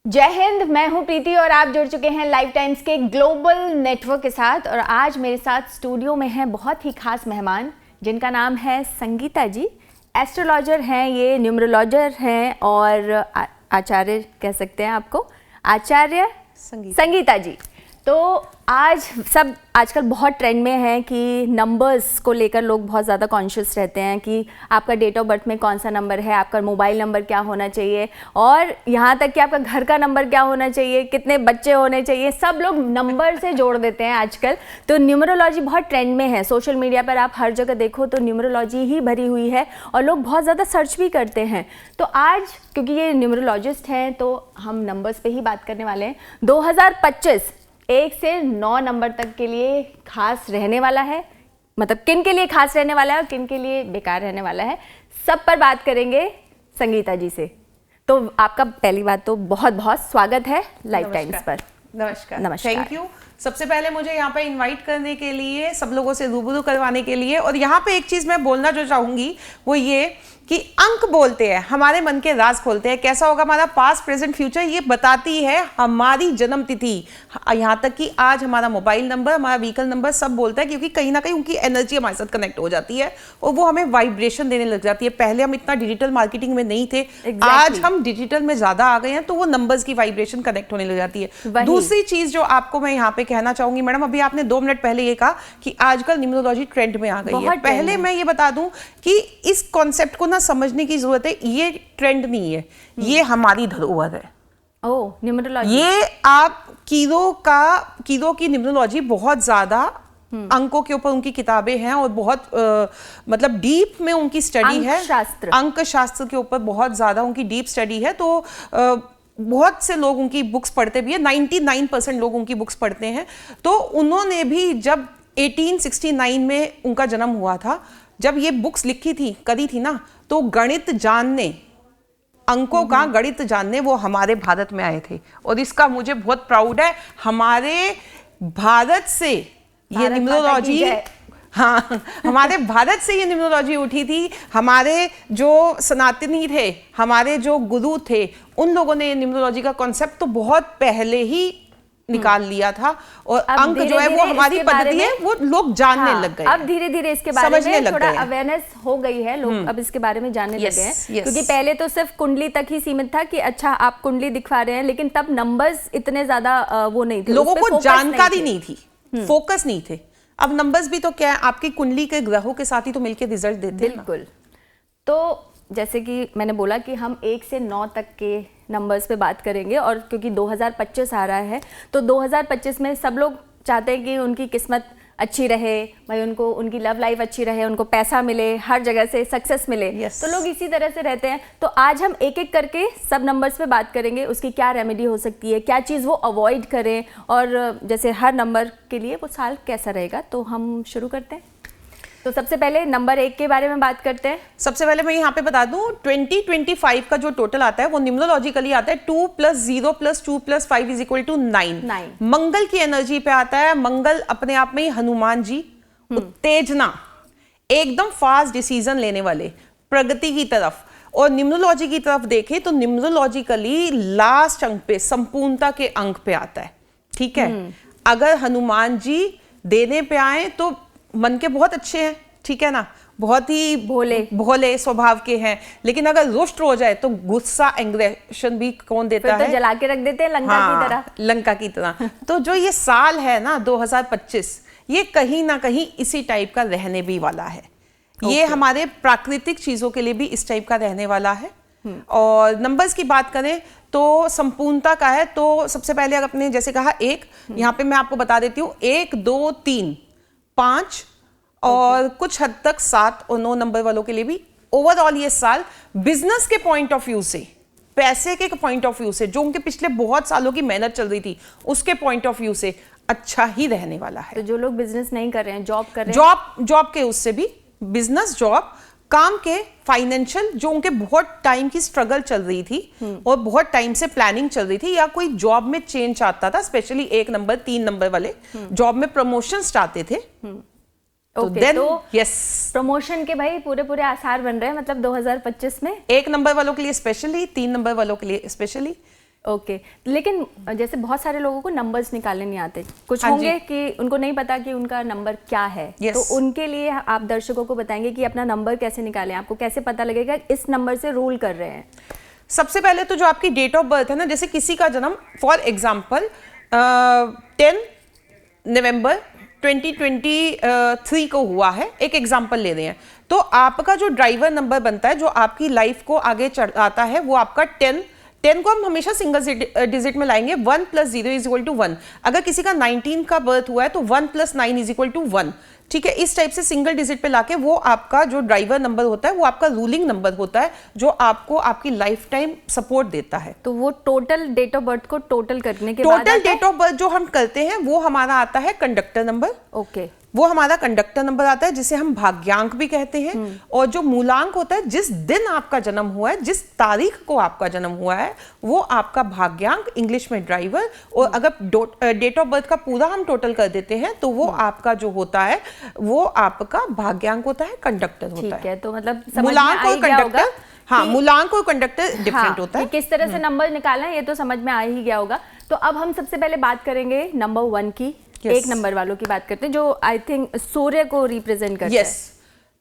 जय हिंद। मैं हूं प्रीति और आप जुड़ चुके हैं लाइफ टाइम्स के ग्लोबल नेटवर्क के साथ। और आज मेरे साथ स्टूडियो में हैं बहुत ही खास मेहमान जिनका नाम है संगीता जी। एस्ट्रोलॉजर हैं, ये न्यूमरोलॉजर हैं और आचार्य कह सकते हैं आपको, आचार्य संगीता जी। तो आज सब आजकल बहुत ट्रेंड में है कि नंबर्स को लेकर लोग बहुत ज़्यादा कॉन्शियस रहते हैं कि आपका डेट ऑफ बर्थ में कौन सा नंबर है, आपका मोबाइल नंबर क्या होना चाहिए और यहाँ तक कि आपका घर का नंबर क्या होना चाहिए, कितने बच्चे होने चाहिए, सब लोग नंबर से जोड़ देते हैं आजकल। तो न्यूमरोलॉजी बहुत ट्रेंड में है, सोशल मीडिया पर आप हर जगह देखो तो न्यूमरोलॉजी ही भरी हुई है और लोग बहुत ज़्यादा सर्च भी करते हैं। तो आज क्योंकि ये न्यूमरोलॉजिस्ट हैं तो हम नंबर्स पर ही बात करने वाले हैं। 2025 1 से 9 नंबर तक के लिए खास रहने वाला है, मतलब किन के लिए खास रहने वाला है और किन के लिए बेकार रहने वाला है, सब पर बात करेंगे संगीता जी से। तो आपका पहली बात तो बहुत बहुत स्वागत है लाइफ टाइम्स पर। नमस्कार। Thank you. सबसे पहले मुझे यहाँ पे इनवाइट करने के लिए, सब लोगों से रूबरू करवाने के लिए। और यहाँ पे एक चीज़ मैं बोलना जो चाहूँगी वो ये कि अंक बोलते हैं, हमारे मन के राज खोलते हैं। कैसा होगा हमारा पास्ट प्रेजेंट फ्यूचर ये बताती है हमारी जन्म तिथि। यहाँ तक कि आज हमारा मोबाइल नंबर, हमारा व्हीकल नंबर सब बोलता है, क्योंकि कहीं ना कहीं उनकी एनर्जी हमारे साथ कनेक्ट हो जाती है और वो हमें वाइब्रेशन देने लग जाती है। पहले हम इतना डिजिटल मार्केटिंग में नहीं थे, आज हम डिजिटल में ज्यादा आ गए हैं, तो वो नंबर्स की वाइब्रेशन कनेक्ट होने लग जाती है। दूसरी चीज जो आपको मैं यहाँ पे कहना चाहूंगी मैडम, अभी आपने 2 मिनट पहले ये कहा कि आजकल न्यूमरोलॉजी ट्रेंड में आ गई है। पहले मैं ये बता दूं कि इस कॉन्सेप्ट को ना समझने की जरूरत है। ये ट्रेंड नहीं है, ये हमारी धरोहर है। ओह, न्यूमरोलॉजी। ये आप कीरो की न्यूमरोलॉजी बहुत ज्यादा अंकों के ऊपर उनकी किताबें हैं और बहुत मतलब डीप में उनकी स्टडी है। अंक शास्त्र के ऊपर बहुत ज्यादा उनकी डीप स्टडी है। तो बहुत से लोग उनकी बुक्स पढ़ते भी है, 99% लोग उनकी बुक्स पढ़ते हैं। तो उन्होंने भी जब 1869 में उनका जन्म हुआ था, जब ये बुक्स लिखी थी करी थी ना, तो गणित जानने, अंकों का गणित जानने वो हमारे भारत में आए थे। और इसका मुझे बहुत प्राउड है, हमारे भारत से ये न्यूमरोलॉजी, हाँ, हमारे भारत से ये न्यूमरोलॉजी उठी थी। हमारे जो सनातनी थे, हमारे जो गुरु थे, उन लोगों ने न्यूमरोलॉजी का कॉन्सेप्ट तो बहुत पहले ही निकाल लिया था। और अंक जो है वो हमारी पद्धति है, वो लोग जानने लग गए। अब धीरे धीरे इसके बारे में थोड़ा अवेयरनेस हो गई है, लोग अब इसके बारे में जानने लगे हैं। क्योंकि पहले तो सिर्फ कुंडली तक ही सीमित था कि अच्छा आप कुंडली दिखा रहे हैं, लेकिन तब नंबर्स इतने ज्यादा वो नहीं थे, लोगों को जानकारी नहीं थी, फोकस नहीं थे। अब नंबर्स भी तो क्या है, आपकी कुंडली के ग्रहों के साथ ही तो मिलकर रिजल्ट देते हैं। बिल्कुल। तो जैसे कि मैंने बोला कि हम 1 से 9 तक के नंबर्स पे बात करेंगे, और क्योंकि 2025 आ रहा है तो 2025 में सब लोग चाहते हैं कि उनकी किस्मत अच्छी रहे, भाई उनको उनकी लव लाइफ अच्छी रहे, उनको पैसा मिले, हर जगह से सक्सेस मिले। तो लोग इसी तरह से रहते हैं। तो आज हम एक एक करके सब नंबर्स पे बात करेंगे, उसकी क्या रेमेडी हो सकती है, क्या चीज़ वो अवॉइड करें, और जैसे हर नंबर के लिए वो साल कैसा रहेगा। तो हम शुरू करते हैं। तो सबसे पहले नंबर 1 के बारे में बात करते हैं। सबसे पहले मैं यहाँ पे बता दूं, 2025 का जो टोटल आता है वो न्यूमरोलॉजिकली आता है 2 + 0 + 2 + 5 = 9। मंगल की एनर्जी पे आता है। मंगल अपने आप में ही हनुमान जी, उत्तेजना, एकदम फास्ट डिसीजन लेने वाले, प्रगति की तरफ। और न्यूमरोलॉजी की तरफ देखें तो न्यूमरोलॉजिकली लास्ट अंक पे, संपूर्णता के अंक पे आता है। ठीक है, अगर हनुमान जी देने पे आए तो मन के बहुत अच्छे हैं, ठीक है ना, बहुत ही भोले स्वभाव के हैं। लेकिन अगर रुष्ट हो जाए तो गुस्सा, एंग्रेशन भी कौन देता है, तो जला के रख देते हैं लंका की तरह। लंका की तरह। तो जो ये साल है ना 2025, ये कहीं ना कहीं इसी टाइप का रहने भी वाला है। ये हमारे प्राकृतिक चीजों के लिए भी इस टाइप का रहने वाला है। और नंबर्स की बात करें तो संपूर्णता का है। तो सबसे पहले अगर आपने जैसे कहा 1, यहाँ पे मैं आपको बता देती हूँ, 1, 2, 3, 5 और कुछ हद तक 7 और 9 नंबर वालों के लिए भी ओवरऑल ये साल बिजनेस के पॉइंट ऑफ व्यू से, पैसे के पॉइंट ऑफ व्यू से, जो उनके पिछले बहुत सालों की मेहनत चल रही थी उसके पॉइंट ऑफ व्यू से अच्छा ही रहने वाला है। तो जो लोग बिजनेस नहीं कर रहे हैं, जॉब कर रहे हैं, जॉब के उससे भी, बिजनेस, जॉब, काम के, फाइनेंशियल, जो उनके बहुत टाइम की स्ट्रगल चल रही थी और बहुत टाइम से प्लानिंग चल रही थी, या कोई जॉब में चेंज आता था, स्पेशली 1 नंबर 3 नंबर वाले जॉब में प्रमोशंस चाहते थे, तो प्रमोशन के भाई पूरे आसार बन रहे हैं, मतलब 2025 में 1 नंबर वालों के लिए स्पेशली, 3 नंबर वालों के लिए स्पेशली, ओके लेकिन जैसे बहुत सारे लोगों को नंबर्स निकालने नहीं आते, कुछ होंगे कि उनको नहीं पता कि उनका नंबर क्या है। तो उनके लिए आप दर्शकों को बताएंगे कि अपना नंबर कैसे निकालें, आपको कैसे पता लगेगा इस नंबर से रूल कर रहे हैं। सबसे पहले तो जो आपकी डेट ऑफ बर्थ है ना, जैसे किसी का जन्म फॉर एग्जाम्पल 10 नवंबर 2023 को हुआ है, एक एग्जाम्पल ले रहे हैं, तो आपका जो ड्राइवर नंबर बनता है जो आपकी लाइफ को आगे चढ़ाता है वो आपका 10 को हम हमेशा सिंगल डिजिट में लाएंगे। 1 + 0 = 1। अगर किसी का 19 का बर्थ हुआ है तो 1 + 9 = 1। ठीक है, इस टाइप से सिंगल डिजिट पे लाके वो आपका जो ड्राइवर नंबर होता है वो आपका रूलिंग नंबर होता है जो आपको आपकी लाइफ टाइम सपोर्ट देता है। तो वो टोटल डेट ऑफ बर्थ को टोटल करने के बाद टोटल डेट ऑफ बर्थ जो हम करते हैं वो हमारा आता है कंडक्टर नंबर। ओके, वो हमारा कंडक्टर नंबर आता है जिसे हम भाग्यांक भी कहते हैं। और जो मूलांक होता है, जिस दिन आपका जन्म हुआ है, जिस तारीख को आपका जन्म हुआ है, वो आपका भाग्यांक, इंग्लिश में ड्राइवर। और अगर डेट ऑफ बर्थ का पूरा हम टोटल कर देते हैं तो वो आपका जो होता है वो आपका भाग्यांक होता है, कंडक्टर होता है। ठीक है, तो मतलब मूलांक और कंडक्टर, हाँ, मूलांक और कंडक्टर डिफरेंट होता है। किस तरह से नंबर निकालना है ये तो समझ में आ ही गया होगा। तो अब हम सबसे पहले बात करेंगे नंबर 1 की। एक नंबर वालों की बात करते हैं जो आई थिंक सूर्य को रिप्रेजेंट करते हैं।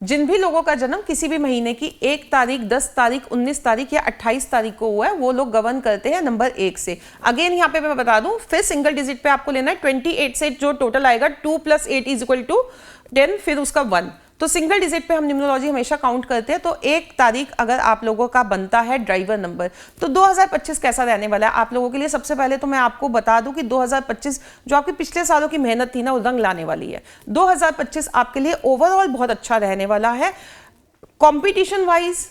जिन भी लोगों का जन्म किसी भी महीने की 1 तारीख, 10 तारीख, 19 तारीख या 28 तारीख को हुआ है वो लोग गवर्न करते हैं नंबर 1 से। अगेन यहाँ पे मैं बता दूं, फिर सिंगल डिजिट पे आपको लेना है 28 से जो टोटल आएगा 2 + 8 = 10, फिर उसका 1। तो सिंगल डिजिट पे हम न्यूमरोलॉजी हमेशा काउंट करते हैं। तो 1 तारीख अगर आप लोगों का बनता है ड्राइवर नंबर, तो 2025 कैसा रहने वाला है आप लोगों के लिए। सबसे पहले तो मैं आपको बता दूं कि 2025 जो आपकी पिछले सालों की मेहनत थी ना वो रंग लाने वाली है। 2025 आपके लिए ओवरऑल बहुत अच्छा रहने वाला है, competition wise,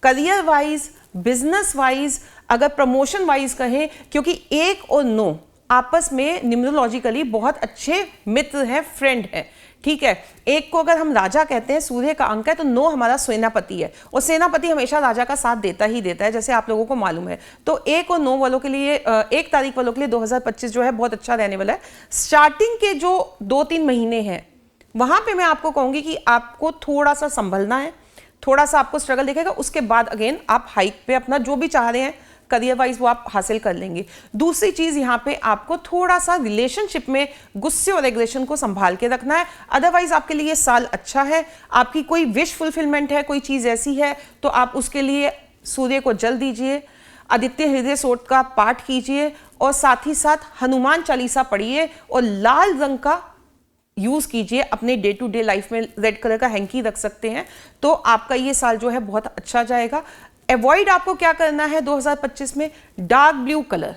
career wise, business wise, अगर प्रमोशन वाइज कहें, क्योंकि 1 और 9 आपस में न्यूमरोलॉजिकली बहुत अच्छे मित्र हैं, फ्रेंड हैं। ठीक है, 1 को अगर हम राजा कहते हैं, सूर्य का अंक है, तो 9 हमारा सेनापति है और सेनापति हमेशा राजा का साथ देता ही देता है, जैसे आप लोगों को मालूम है। तो 1 और 9 वालों के लिए, 1 तारीख वालों के लिए 2025 जो है बहुत अच्छा रहने वाला है। स्टार्टिंग के जो 2-3 महीने हैं वहां पे मैं आपको कहूंगी कि आपको थोड़ा सा संभलना है, थोड़ा सा आपको स्ट्रगल दिखेगा। उसके बाद अगेन आप हाइक पे अपना जो भी चाह रहे हैं करियर वाइज वो आप हासिल कर लेंगे। दूसरी चीज यहाँ पे आपको थोड़ा सा रिलेशनशिप में गुस्से और एग्रेशन को संभाल के रखना है, अदरवाइज आपके लिए साल अच्छा है। आपकी कोई विश फुलफिलमेंट है, कोई चीज ऐसी है तो आप उसके लिए सूर्य को जल दीजिए, आदित्य हृदय स्तोत्र का पाठ कीजिए और साथ ही साथ हनुमान चालीसा पढ़िए और लाल रंग का यूज कीजिए अपने डे टू डे लाइफ में। रेड कलर का हैंकी रख सकते हैं, तो आपका ये साल जो है बहुत अच्छा जाएगा। अवॉइड आपको क्या करना है 2025 में, डार्क ब्लू कलर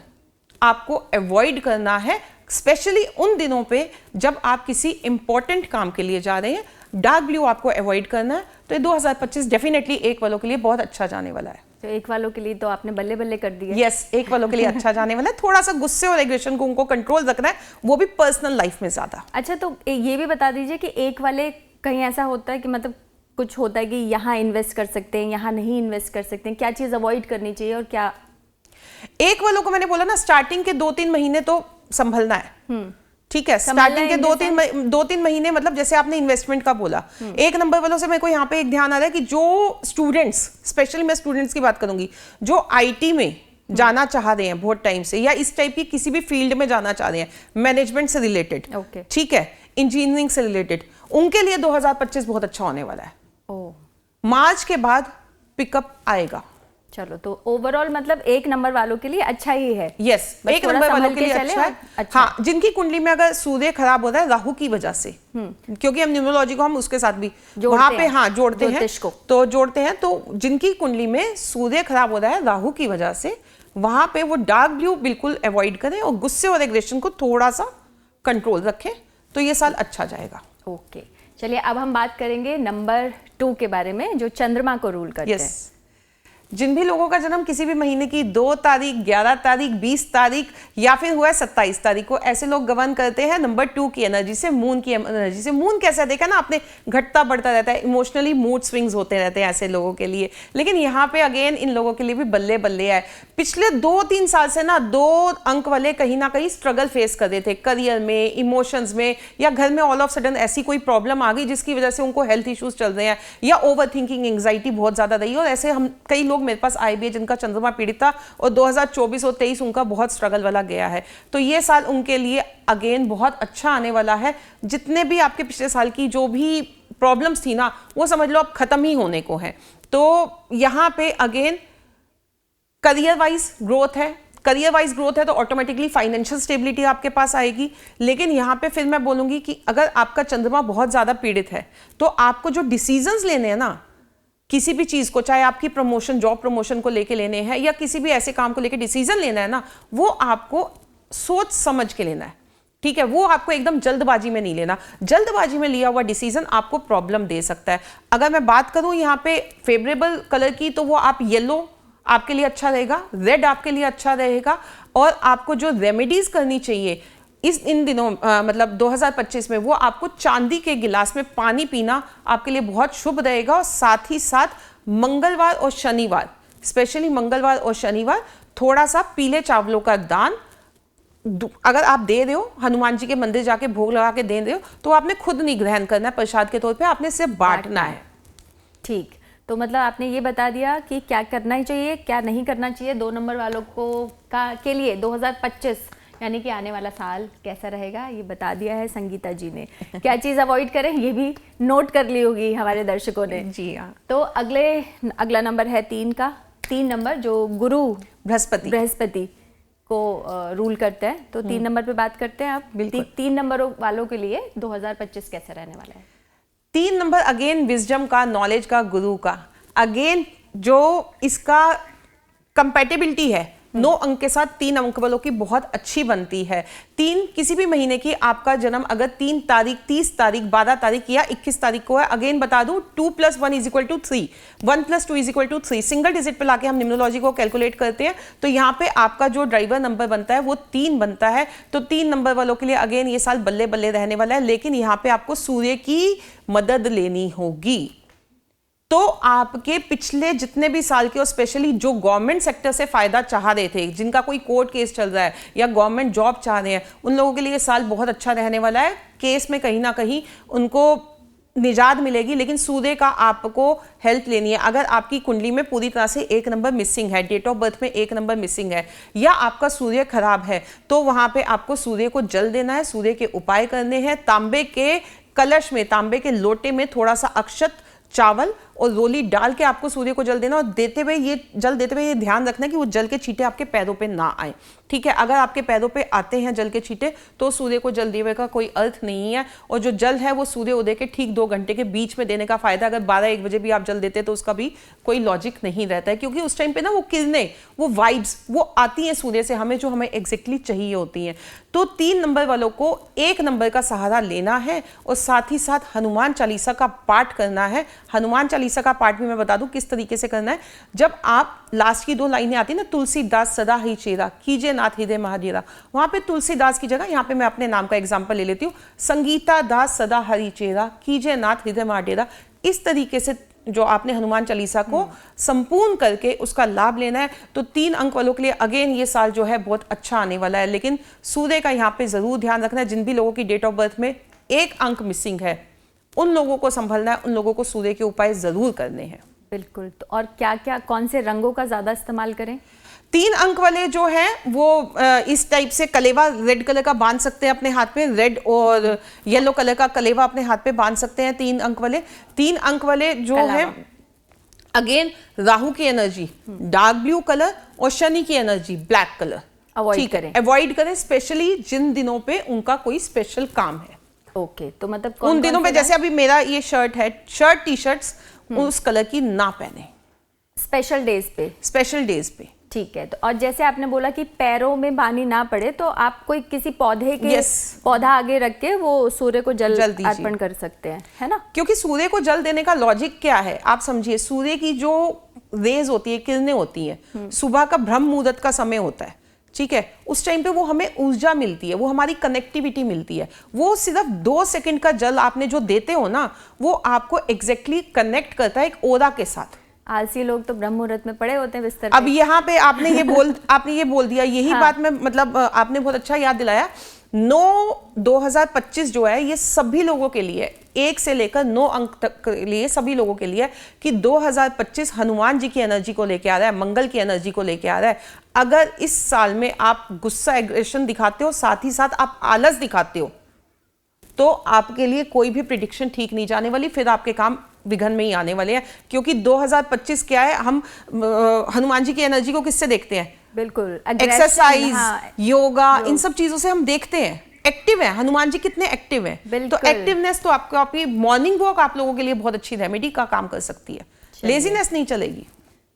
आपको अवॉइड करना है, स्पेशली उन दिनों पे जब आप किसी इंपॉर्टेंट काम के लिए जा रहे हैं। डार्क ब्लू आपको अवॉइड करना है। तो ये 2025 डेफिनेटली 1 वालों के लिए बहुत अच्छा जाने वाला है। तो 1 वालों के लिए तो आपने बल्ले बल्ले कर दिया। यस, 1 वालों के लिए अच्छा जाने वाला है। थोड़ा सा गुस्से और एग्रेशन को उनको कंट्रोल रखना है, वो भी पर्सनल लाइफ में ज्यादा। अच्छा, तो ये भी बता दीजिए कि 1 वाले कहीं ऐसा होता है कि मतलब कुछ होता है कि यहाँ इन्वेस्ट कर सकते हैं, यहाँ नहीं इन्वेस्ट कर सकते हैं, क्या चीज अवॉइड करनी चाहिए और क्या? 1 वालों को मैंने बोला ना, स्टार्टिंग के 2-3 महीने तो संभलना है। ठीक है, स्टार्टिंग के 2-3 महीने, मतलब जैसे आपने इन्वेस्टमेंट का बोला। 1 नंबर वालों से मेरे को यहाँ पे एक ध्यान आ रहा है कि जो स्टूडेंट्स, स्पेशली मैं स्टूडेंट्स की बात करूंगी, जो IT में जाना चाह रहे हैं बहुत टाइम से, या इस टाइप की किसी भी फील्ड में जाना चाह रहे हैं, मैनेजमेंट से रिलेटेड, ठीक है, इंजीनियरिंग से रिलेटेड, उनके लिए 2025 बहुत अच्छा होने वाला है। मार्च के बाद पिकअप आएगा। चलो, तो ओवरऑल मतलब 1 नंबर वालों के लिए अच्छा ही है। यस, 1 नंबर वालों के लिए अच्छा है। अच्छा। हाँ, जिनकी कुंडली में अगर सूर्य खराब होता है राहु की वजह से, क्योंकि हम न्यूमरोलॉजी को हम उसके साथ भी वहां पे जोड़ते हैं, तो जिनकी कुंडली में सूर्य खराब होता है राहु की वजह से, वहां पे वो डार्क ब्लू बिल्कुल अवॉइड करें और गुस्से और एग्रेशन को थोड़ा सा कंट्रोल रखें, तो ये साल अच्छा जाएगा। ओके, चलिए अब हम बात करेंगे नंबर 2 के बारे में, जो चंद्रमा को रूल करते हैं। जिन भी लोगों का जन्म किसी भी महीने की 2 तारीख, 11 तारीख, 20 तारीख या फिर हुआ है 27 तारीख को, ऐसे लोग गवर्न करते हैं नंबर 2 की एनर्जी से, मून की एनर्जी से। मून कैसा देखा ना आपने, घटता बढ़ता रहता है, इमोशनली मूड स्विंग्स होते रहते हैं ऐसे लोगों के लिए। लेकिन यहाँ पे अगेन इन लोगों के लिए भी बल्ले बल्ले है। पिछले 2-3 साल से ना 2 अंक वाले कहीं ना कहीं स्ट्रगल फेस कर रहे थे करियर में, इमोशंस में, या घर में ऑल ऑफ सडन ऐसी कोई प्रॉब्लम आ गई जिसकी वजह से उनको हेल्थ इश्यूज चल रहे हैं, या ओवर थिंकिंग, एंग्जाइटी बहुत ज्यादा रही। और ऐसे हम कई लोग लोग मेरे पास आए भी है जिनका चंद्रमा पीड़ित था और 2024 और 23 उनका बहुत स्ट्रगल वाला गया है। तो ये साल उनके लिए अगेन बहुत अच्छा आने वाला है। जितने भी आपके पिछले साल की जो भी प्रॉब्लम्स थी ना, वो समझ लो अब खत्म ही होने को है। तो यहाँ पे अगेन करियर वाइज ग्रोथ है, करियर वाइज ग्रोथ है तो ऑटोमेटिकली फाइनेंशियल स्टेबिलिटी आपके पास आएगी। लेकिन यहाँ पे फिर मैं बोलूंगी कि अगर आपका चंद्रमा बहुत ज्यादा पीड़ित है तो आपको जो डिसीजंस लेने हैं ना किसी भी चीज को, चाहे आपकी प्रमोशन, जॉब प्रमोशन को लेके लेने हैं या किसी भी ऐसे काम को लेके डिसीजन लेना है ना, वो आपको सोच समझ के लेना है, ठीक है। वो आपको एकदम जल्दबाजी में नहीं लेना। जल्दबाजी में लिया हुआ डिसीजन आपको प्रॉब्लम दे सकता है। अगर मैं बात करूं यहाँ पे फेवरेबल कलर की, तो वो आप येलो आपके लिए अच्छा रहेगा, रेड आपके लिए अच्छा रहेगा। और आपको जो रेमेडीज करनी चाहिए इन दिनों मतलब 2025 में, वो आपको चांदी के गिलास में पानी पीना आपके लिए बहुत शुभ रहेगा। और साथ ही साथ मंगलवार और शनिवार, स्पेशली मंगलवार और शनिवार, थोड़ा सा पीले चावलों का दान अगर आप दे रहे हो, हनुमान जी के मंदिर जाके भोग लगा के दे रहे हो, तो आपने खुद नहीं ग्रहण करना है प्रसाद के तौर पे, आपने सिर्फ बांटना है। ठीक, तो मतलब आपने ये बता दिया कि क्या करना ही चाहिए, क्या नहीं करना चाहिए 2 नंबर वालों को के लिए 2025 यानी कि आने वाला साल कैसा रहेगा, ये बता दिया है संगीता जी ने। क्या चीज़ अवॉइड करें ये भी नोट कर ली होगी हमारे दर्शकों ने। जी हाँ। तो अगला नंबर है 3 का, 3 नंबर जो गुरु बृहस्पति को रूल करते हैं। तो 3 नंबर पे बात करते हैं आप। 3 नंबर वालों के लिए 2025 कैसा रहने वाला है? 3 नंबर अगेन विजडम का, नॉलेज का, गुरु का, अगेन जो इसका कंपैटिबिलिटी है 9 अंक के साथ 3 अंक वालों की बहुत अच्छी बनती है। 3 किसी भी महीने की आपका जन्म अगर 3 तारीख, 30 तारीख, 12 तारीख या 21 तारीख को है, अगेन बता दूं 2 + 1 = 3, 1 + 2 = 3, सिंगल डिजिट पे लाके हम न्यूमरोलॉजी को कैलकुलेट करते हैं। तो यहाँ पे आपका जो ड्राइवर नंबर बनता है वो 3 बनता है। तो 3 नंबर वालों के लिए अगेन ये साल बल्ले बल्ले रहने वाला है। लेकिन यहाँ पे आपको सूर्य की मदद लेनी होगी। तो आपके पिछले जितने भी साल के, और स्पेशली जो गवर्नमेंट सेक्टर से फायदा चाह रहे थे, जिनका कोई कोर्ट केस चल रहा है या गवर्नमेंट जॉब चाह रहे हैं, उन लोगों के लिए ये साल बहुत अच्छा रहने वाला है। केस में कहीं ना कहीं उनको निजात मिलेगी, लेकिन सूर्य का आपको हेल्प लेनी है। अगर आपकी कुंडली में पूरी तरह से 1 नंबर मिसिंग है, डेट ऑफ बर्थ में 1 नंबर मिसिंग है, या आपका सूर्य खराब है, तो वहां पे आपको सूर्य को जल देना है, सूर्य के उपाय करने हैं। तांबे के कलश में, तांबे के लोटे में थोड़ा सा अक्षत, चावल और रोली डाल के आपको सूर्य को जल देना। और देते हुए ये ध्यान रखना कि वो जल के छींटे आपके पैरों पे ना आए, ठीक है। अगर आपके पैरों पे आते हैं जल के छींटे, तो सूर्य को जल देने का कोई अर्थ नहीं है। और जो जल है वो सूर्य उदय के ठीक 2 घंटे के बीच में देने का फायदा। अगर 12-1 बजे भी आप जल देते तो उसका भी कोई लॉजिक नहीं रहता है, क्योंकि उस टाइम पे ना वो किरणें, वो वाइब्स वो आती हैं सूर्य से हमें, जो हमें एग्जैक्टली चाहिए होती हैं। तो 3 नंबर वालों को 1 नंबर का सहारा लेना है और साथ ही साथ हनुमान चालीसा का पाठ करना है। हनुमान चालीसा का पाठ भी मैं बता दूं किस तरीके से करना है। जब आप लास्ट की 2 लाइनें आती है ना, तुलसीदास सदा ही चेरा कीजिए नाथ हृदय महाडेरा, वहां पे तुलसीदास की जगह यहाँ पे मैं अपने नाम का एग्जाम्पल ले लेती हूँ, संगीता दास सदा हरि चेरा कीजिए नाथ हृदय महाडेरा। इस तरीके से जो आपने हनुमान चालीसा को संपूर्ण करके उसका लाभ लेना है। तो 3 अंक वालों के लिए अगेन ये साल जो है बहुत अच्छा आने वाला है। लेकिन सूर्य का यहाँ पे जरूर ध्यान रखना है। जिन भी लोगों की डेट ऑफ बर्थ में 1 अंक मिसिंग है, उन लोगों को संभलना है, उन लोगों को सूर्य के उपाय जरूर करने हैं। बिल्कुल। तो और क्या कौन से रंगों का ज्यादा इस्तेमाल करें? 3 अंक वाले जो हैं वो इस टाइप से कलेवा रेड कलर का बांध सकते हैं अपने हाथ पे, रेड और येलो कलर का कलेवा अपने हाथ पे बांध सकते हैं 3 अंक वाले। 3 अंक वाले जो है अगेन राहु की एनर्जी डार्क ब्लू कलर और शनि की एनर्जी ब्लैक कलर अवॉइड करें, स्पेशली जिन दिनों पे उनका कोई स्पेशल काम है। ओके, तो मतलब उन दिनों पे, जैसे अभी मेरा ये शर्ट है, शर्ट टी शर्ट्स उस कलर की ना पहने स्पेशल डेज पे। ठीक है। तो और जैसे आपने बोला कि पैरों में पानी ना पड़े, तो आप कोई किसी पौधा आगे रख के वो सूर्य को जल अर्पण कर सकते हैं, है ना। क्योंकि सूर्य को जल देने का लॉजिक क्या है आप समझिए। सूर्य की जो रेज होती है, किरणें होती हैं, सुबह का ब्रह्म मुहूर्त का समय होता है, ठीक है। उस टाइम पे वो हमें ऊर्जा मिलती है, वो हमारी कनेक्टिविटी मिलती है। वो सिर्फ 2 सेकंड का जल आपने जो देते हो ना, वो आपको एग्जैक्टली कनेक्ट करता है एक ओरा के साथ। आलसी लोग तो ब्रह्म मुहूर्त में पड़े होते हैं बिस्तर पे। अब यहाँ पे आपने ये बोल दिया, यही हाँ। बात में मतलब आपने बहुत अच्छा याद दिलाया। 2025 जो है ये सभी लोगों के लिए 1 से लेकर 9 अंक तक के लिए सभी लोगों के लिए कि 2025 हनुमान जी की एनर्जी को लेके आ रहा है, मंगल की एनर्जी को लेके आ रहा है। अगर इस साल में आप गुस्सा एग्रेशन दिखाते हो, साथ ही साथ आप आलस दिखाते हो, तो आपके लिए कोई भी प्रिडिक्शन ठीक नहीं जाने वाली, फिर आपके काम विघन में ही आने वाले हैं। क्योंकि 2025 क्या है, हम हनुमान जी की एनर्जी को किससे देखते हैं? बिल्कुल, एक्सरसाइज, योगा, इन सब चीजों से हम देखते हैं। एक्टिव है हनुमान जी, कितने एक्टिव हैं। तो एक्टिवनेस तो आपको, आपकी मॉर्निंग वॉक आप लोगों के लिए बहुत अच्छी रेमेडी का काम कर सकती है, लेजीनेस नहीं चलेगी।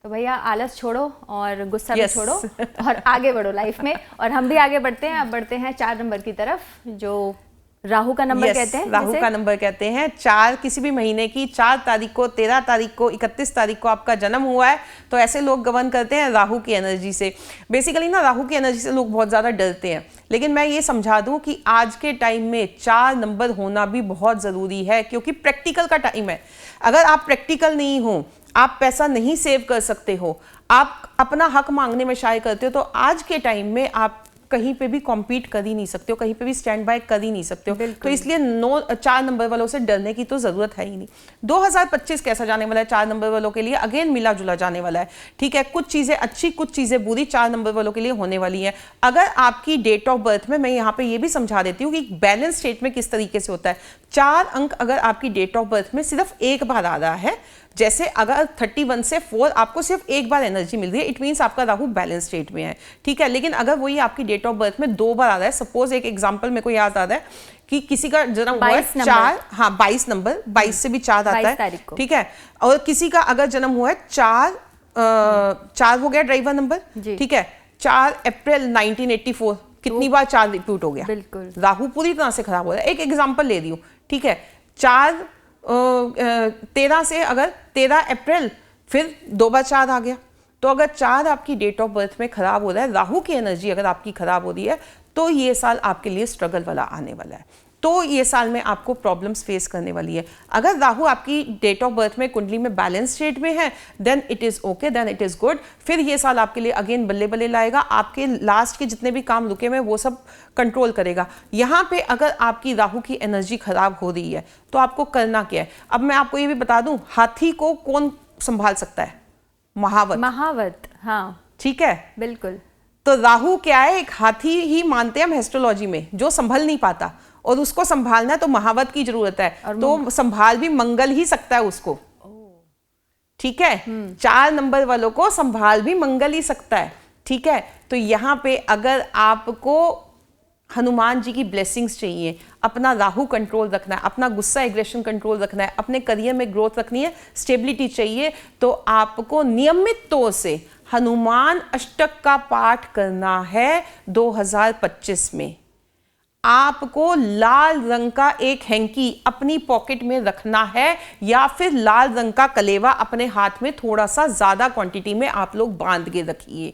तो भैया आलस छोड़ो और गुस्सा भी छोड़ो और आगे बढ़ो लाइफ में। और हम भी आगे बढ़ते हैं। अब बढ़ते हैं 4 नंबर की तरफ, जो राहु का नंबर कहते हैं। राहु का नंबर कहते हैं 4, किसी भी महीने की 4 तारीख को, 13 तारीख को, 31 तारीख को आपका जन्म हुआ है, तो ऐसे लोग गवर्न करते हैं राहु की एनर्जी से। बेसिकली ना राहु की एनर्जी से लोग बहुत ज़्यादा डरते हैं, लेकिन मैं ये समझा दूं कि आज के टाइम में 4 नंबर होना भी बहुत ज़रूरी है, क्योंकि प्रैक्टिकल का टाइम है। अगर आप प्रैक्टिकल नहीं हो, आप पैसा नहीं सेव कर सकते हो, आप अपना हक मांगने में शाय करते हो, तो आज के टाइम में आप कहीं पे भी कॉम्पीट कर ही नहीं सकते हो, कहीं पे भी स्टैंड बाय कर ही नहीं सकते हो। तो इसलिए 4 नंबर वालों से डरने की तो जरूरत है ही नहीं। 2025 कैसा जाने वाला है 4 नंबर वालों के लिए? अगेन मिला जुला जाने वाला है, ठीक है। कुछ चीजें अच्छी, कुछ चीजें बुरी 4 नंबर वालों के लिए होने वाली है। अगर आपकी डेट ऑफ बर्थ में, मैं यहाँ पे ये भी समझा देती हूँ कि बैलेंस स्टेट में किस तरीके से होता है। 4 अंक अगर आपकी डेट ऑफ बर्थ में सिर्फ एक बार आ रहा है, जैसे अगर 31 से 4 आपको सिर्फ एक बार एनर्जी मिल रही है, इट मीन्स आपका राहु बैलेंस स्टेट में है, ठीक है। लेकिन अगर वही आपकी डेट ऑफ बर्थ में 2 बार आ रहा है, सपोज एक एग्जांपल मेरे को याद आ रहा है कि किसी का जन्म हुआ है 4, हाँ 22 नंबर, 22 से भी 4 आता है, ठीक है। और किसी का अगर जन्म हुआ है 4 हो गया ड्राइवर नंबर, ठीक है। 4 अप्रैल 1984, कितनी बार 4 रिपीट हो गया? बिल्कुल, राहु पूरी तरह से खराब हो रहा है। एक एग्जाम्पल ले रही हूँ, ठीक है। 13 से अगर 13 अप्रैल फिर 2 बार 4 आ गया, तो अगर 4 आपकी डेट ऑफ बर्थ में खराब हो रहा है, राहु की एनर्जी अगर आपकी खराब हो रही है, तो ये साल आपके लिए स्ट्रगल वाला आने वाला है। तो ये साल में आपको प्रॉब्लम्स फेस करने वाली है। अगर राहु आपकी डेट ऑफ बर्थ में कुंडली में बैलेंस स्टेट में है, then it is okay, then it is good. फिर ये साल आपके लिए अगेन बल्ले बल्ले लाएगा, आपके लास्ट के जितने भी काम रुके हुए वो सब कंट्रोल करेगा। यहाँ पे अगर आपकी राहु की एनर्जी खराब हो रही है, तो आपको करना क्या है? अब मैं आपको ये भी बता दूं, हाथी को कौन संभाल सकता है? महावत। महावत, हाँ ठीक है, बिल्कुल। तो राहु क्या है? एक हाथी ही मानते हैं हम एस्ट्रोलॉजी में, जो संभल नहीं पाता, और उसको संभालना है तो महावत की जरूरत है। तो संभाल भी मंगल ही सकता है उसको, ठीक है। 4 नंबर वालों को संभाल भी मंगल ही सकता है, ठीक है। तो यहाँ पे अगर आपको हनुमान जी की ब्लेसिंग्स चाहिए, अपना राहु कंट्रोल रखना है, अपना गुस्सा एग्रेशन कंट्रोल रखना है, अपने करियर में ग्रोथ रखनी है, स्टेबिलिटी चाहिए, तो आपको नियमित तौर से हनुमान अष्टक का पाठ करना है 2025 में। आपको लाल रंग का एक हैंकी अपनी पॉकेट में रखना है, या फिर लाल रंग का कलेवा अपने हाथ में थोड़ा सा ज्यादा क्वांटिटी में आप लोग बांध के रखिए।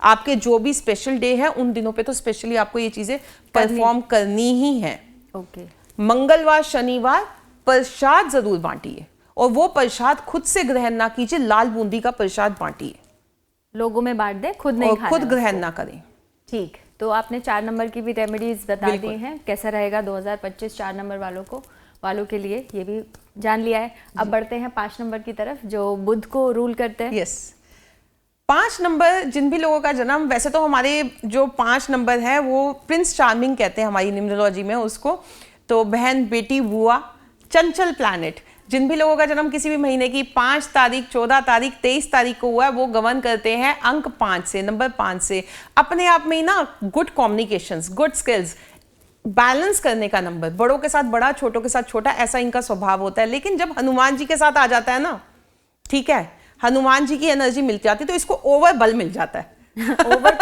आपके जो भी स्पेशल डे है उन दिनों पे तो स्पेशली आपको ये चीजें परफॉर्म करनी ही है। ओके। मंगलवार शनिवार प्रसाद जरूर बांटिए, और वो प्रसाद खुद से ग्रहण ना कीजिए, लाल बूंदी का प्रसाद बांटिए, लोगों में बांट दें, खुद नहीं खाना, खुद ग्रहण ना करें। ठीक, तो आपने 4 नंबर की भी रेमेडीज बता दी हैं, कैसा रहेगा 2025 4 नंबर वालों के लिए, ये भी जान लिया है। अब बढ़ते हैं 5 नंबर की तरफ, जो बुध को रूल करते हैं। यस, 5 नंबर जिन भी लोगों का जन्म, वैसे तो हमारे जो 5 नंबर है वो प्रिंस चार्मिंग कहते हैं हमारी न्यूमरोलॉजी में उसको, तो बहन, बेटी, बुआ, चंचल प्लैनेट। जिन भी लोगों का जन्म किसी भी महीने की 5 तारीख, 14 तारीख, 23 तारीख को हुआ है, वो गवर्न करते हैं अंक 5 से, नंबर 5 से। अपने आप में ही ना good communications, good skills, balance करने का नंबर, बड़ों के साथ बड़ा, छोटों के साथ छोटा, ऐसा इनका स्वभाव होता है। लेकिन जब हनुमान जी के साथ आ जाता है ना, ठीक है, हनुमान जी की एनर्जी मिल जाती है, तो इसको ओवर बल मिल जाता है। ओवर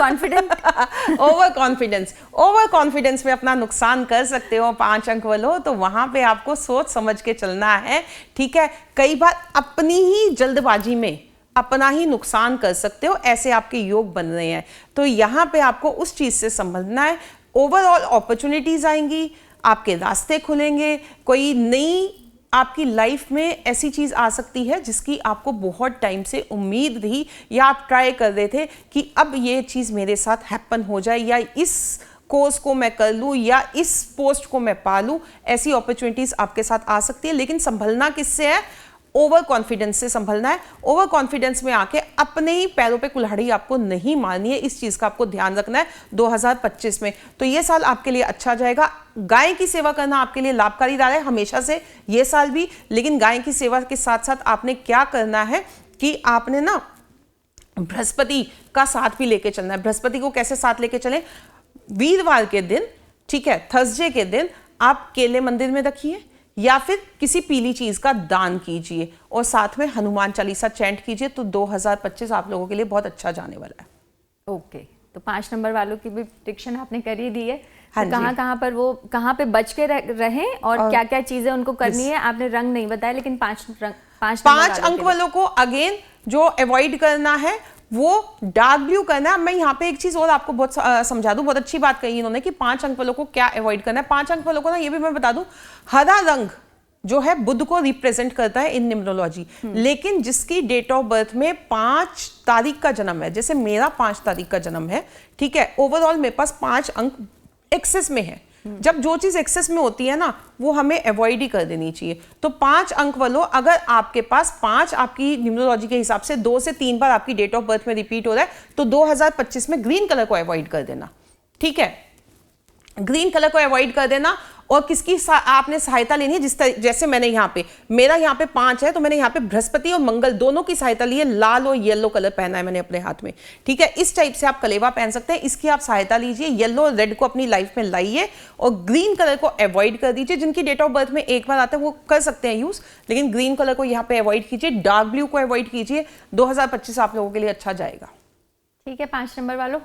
कॉन्फिडेंस में अपना नुकसान कर सकते हो। 5 अंक वालों, तो वहां पे आपको सोच समझ के चलना है, ठीक है। कई बार अपनी ही जल्दबाजी में अपना ही नुकसान कर सकते हो, ऐसे आपके योग बन रहे हैं। तो यहाँ पे आपको उस चीज से संभलना है। ओवरऑल अपॉर्चुनिटीज आएंगी, आपके रास्ते खुलेंगे, कोई नई आपकी लाइफ में ऐसी चीज आ सकती है जिसकी आपको बहुत टाइम से उम्मीद थी, या आप ट्राई कर रहे थे कि अब ये चीज मेरे साथ हैपन हो जाए, या इस कोर्स को मैं कर लूँ या इस पोस्ट को मैं पा लूँ, ऐसी अपॉर्चुनिटीज आपके साथ आ सकती है। लेकिन संभलना किससे है? ओवर कॉन्फिडेंस से संभलना है। ओवर कॉन्फिडेंस में आके अपने ही पैरों पे कुल्हाड़ी आपको नहीं मारनी है, इस चीज का आपको ध्यान रखना है 2025 में। तो ये साल आपके लिए अच्छा जाएगा। गाय की सेवा करना आपके लिए लाभकारी रहा है हमेशा से, ये साल भी। लेकिन गाय की सेवा के साथ साथ आपने क्या करना है कि आपने ना बृहस्पति का साथ भी लेके चलना है। बृहस्पति को कैसे साथ लेके चलें? वीरवार के दिन, ठीक है, थर्सडे के दिन आप केले मंदिर में रखिए या फिर किसी पीली चीज का दान कीजिए और साथ में हनुमान चालीसा चैंट कीजिए। तो 2025 आप लोगों के लिए बहुत अच्छा जाने वाला है। ओके, तो 5 नंबर वालों की भी प्रेडिक्शन आपने कर ही दी है। हाँ तो कहाँ पर वो कहाँ पे बच के रहें और क्या क्या चीजें उनको करनी है? आपने रंग नहीं बताया, लेकिन 5 अंक वालों को अगेन जो अवॉइड करना है वो डार्क ब्लू करना है। मैं यहाँ पे एक चीज और आपको बहुत समझा दूं, बहुत अच्छी बात कही इन्होंने कि 5 अंक वालों को क्या अवॉइड करना है। 5 अंक वालों को ना ये भी मैं बता दूं, हरा रंग जो है बुध को रिप्रेजेंट करता है इन न्यूमरोलॉजी। लेकिन जिसकी डेट ऑफ बर्थ में 5 तारीख का जन्म है, जैसे मेरा 5 तारीख का जन्म है, ठीक है, ओवरऑल मेरे पास 5 अंक एक्सेस में है। जब जो चीज एक्सेस में होती है ना, वो हमें अवॉइड ही कर देनी चाहिए। तो 5 अंक वालों, अगर आपके पास 5 आपकी न्यूमरोलॉजी के हिसाब से 2 से 3 बार आपकी डेट ऑफ बर्थ में रिपीट हो रहा है, तो 2025 में ग्रीन कलर को अवॉइड कर देना, ठीक है, ग्रीन कलर को अवॉइड कर देना। और किसकी आपने सहायता लेनी है? जैसे मैंने यहाँ पे, मेरा यहाँ पे 5 है, तो मैंने यहाँ पे बृहस्पति और मंगल दोनों की सहायता ली है। लाल और येलो कलर पहना है मैंने अपने हाथ में, ठीक है। इस टाइप से आप कलेवा पहन सकते हैं, इसकी आप सहायता लीजिए। येलो और रेड को अपनी लाइफ में लाइए और ग्रीन कलर को अवॉइड कर दीजिए। जिनकी डेट ऑफ बर्थ में एक बार आता है वो कर सकते हैं यूज, लेकिन ग्रीन कलर को यहाँ पे अवॉइड कीजिए, डार्क ब्लू को अवॉइड कीजिए। 2025 आप लोगों के लिए अच्छा जाएगा। ठीक है 5 नंबर वालों।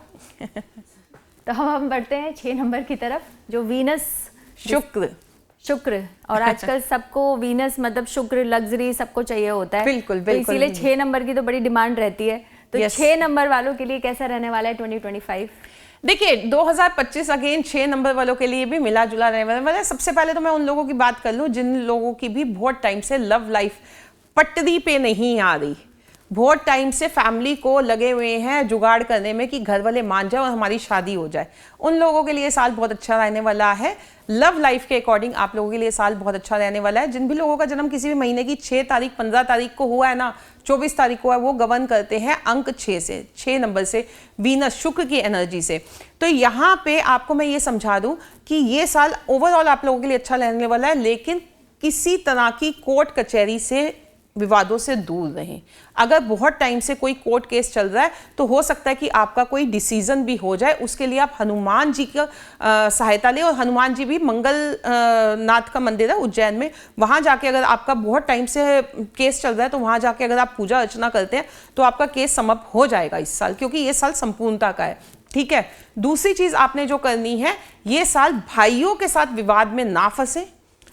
तो हम बढ़ते हैं 6 नंबर की तरफ, जो वीनस, शुक्र। और आजकल सबको वीनस मतलब शुक्र, लग्जरी सबको चाहिए होता है। बिल्कुल बिल्कुल। तो इसीलिए 6 नंबर की तो बड़ी डिमांड रहती है। तो 6 नंबर वालों के लिए कैसा रहने वाला है 2025? देखिए 2025 अगेन 6 नंबर वालों के लिए भी मिला जुला रहने वाला है। सबसे पहले तो मैं उन लोगों की बात कर लूं जिन लोगों की भी बहुत टाइम से लव लाइफ पटरी पे नहीं आ रही, बहुत टाइम से फैमिली को लगे हुए हैं जुगाड़ करने में कि घर वाले मान जाए और हमारी शादी हो जाए। उन लोगों के लिए साल बहुत अच्छा रहने वाला है। लव लाइफ के अकॉर्डिंग आप लोगों के लिए साल बहुत अच्छा रहने वाला है। जिन भी लोगों का जन्म किसी भी महीने की 6 तारीख, 15 तारीख को हुआ है ना, 24 तारीख को है, वो गवर्न करते हैं अंक 6 से, 6 नंबर से, वीनस शुक्र की एनर्जी से। तो यहाँ पे आपको मैं ये समझा दूं कि ये साल ओवरऑल आप लोगों के लिए अच्छा रहने वाला है, लेकिन किसी तरह की कोर्ट कचहरी से, विवादों से दूर रहें। अगर बहुत टाइम से कोई कोर्ट केस चल रहा है तो हो सकता है कि आपका कोई डिसीजन भी हो जाए। उसके लिए आप हनुमान जी का सहायता लें, और हनुमान जी भी मंगल नाथ का मंदिर है उज्जैन में, वहाँ जाके अगर आपका बहुत टाइम से केस चल रहा है तो वहाँ जाके अगर आप पूजा अर्चना करते हैं तो आपका केस समाप्त हो जाएगा इस साल, क्योंकि ये साल संपूर्णता का है, ठीक है। दूसरी चीज आपने जो करनी है, ये साल भाइयों के साथ विवाद में ना फंसे।